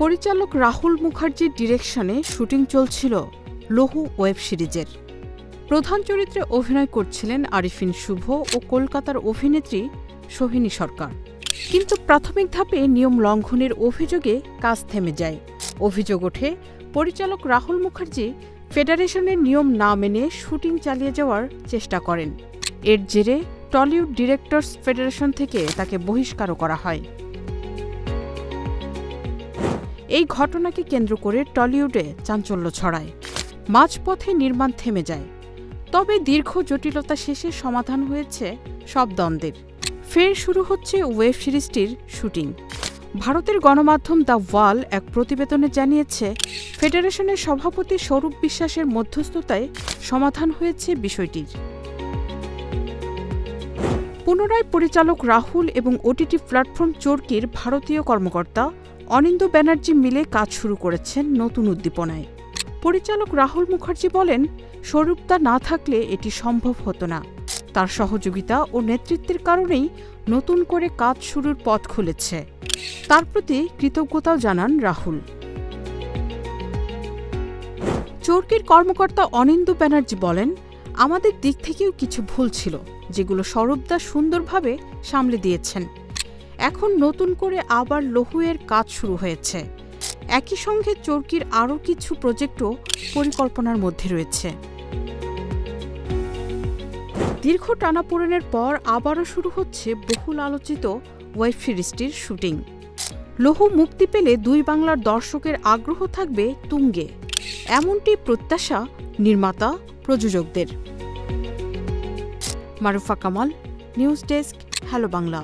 পরিচালক রাহুল মুখার্জির ডিরেকশনে শুটিং চলছিল লৌহ ওয়েব সিরিজের। প্রধান চরিত্রে অভিনয় করছিলেন আরিফিন শুভ ও কলকাতার অভিনেত্রী সোহিনী সরকার। কিন্তু প্রাথমিক ধাপে নিয়ম লঙ্ঘনের অভিযোগে কাজ থেমে যায়। অভিযোগ ওঠে পরিচালক রাহুল মুখার্জি ফেডারেশনের নিয়ম না মেনে শুটিং চালিয়ে যাওয়ার চেষ্টা করেন। এর জেরে টলিউড ডিরেক্টরস ফেডারেশন থেকে তাকে বহিষ্কারও করা হয়। এই ঘটনাকে কেন্দ্র করে টলিউডে চাঞ্চল্য ছড়ায়। মাঝপথে নির্মাণ থেমে যায়। তবে দীর্ঘ জটিলতা শেষে সমাধান হয়েছে সব দ্বন্দ্বের। ফের শুরু হচ্ছে ওয়েব সিরিজটির শুটিং। ভারতের গণমাধ্যম দ্য ওয়াল এক প্রতিবেদনে জানিয়েছে, ফেডারেশনের সভাপতি স্বরূপ বিশ্বাসের মধ্যস্থতায় সমাধান হয়েছে বিষয়টির। পুনরায় পরিচালক রাহুল এবং ওটিটি প্ল্যাটফর্ম চরকির ভারতীয় কর্মকর্তা অনিন্দু ব্যানার্জি মিলে কাজ শুরু করেছেন নতুন উদ্দীপনায়। পরিচালক রাহুল মুখার্জি বলেন, স্বরূপদা না থাকলে এটি সম্ভব হতো না। তার সহযোগিতা ও নেতৃত্বের কারণেই নতুন করে কাজ শুরুর পথ খুলেছে। তার প্রতি কৃতজ্ঞতাও জানান রাহুল। চরকির কর্মকর্তা অনিন্দু ব্যানার্জি বলেন, আমাদের দিক থেকেও কিছু ভুল ছিল, যেগুলো স্বরূপদা সুন্দরভাবে সামলে দিয়েছেন। এখন নতুন করে আবার লৌহের কাজ শুরু হয়েছে। একই সঙ্গে চরকির আরও কিছু প্রজেক্টও পরিকল্পনার মধ্যে রয়েছে। দীর্ঘ টানাপোড়েনের পর আবারও শুরু হচ্ছে বহুল আলোচিত ওয়েব সিরিজটির শুটিং। লৌহ মুক্তি পেলে দুই বাংলার দর্শকের আগ্রহ থাকবে তুঙ্গে, এমনটি প্রত্যাশা নির্মাতা প্রযোজকদের। Marufa Kamal, news desk, hello Bangla.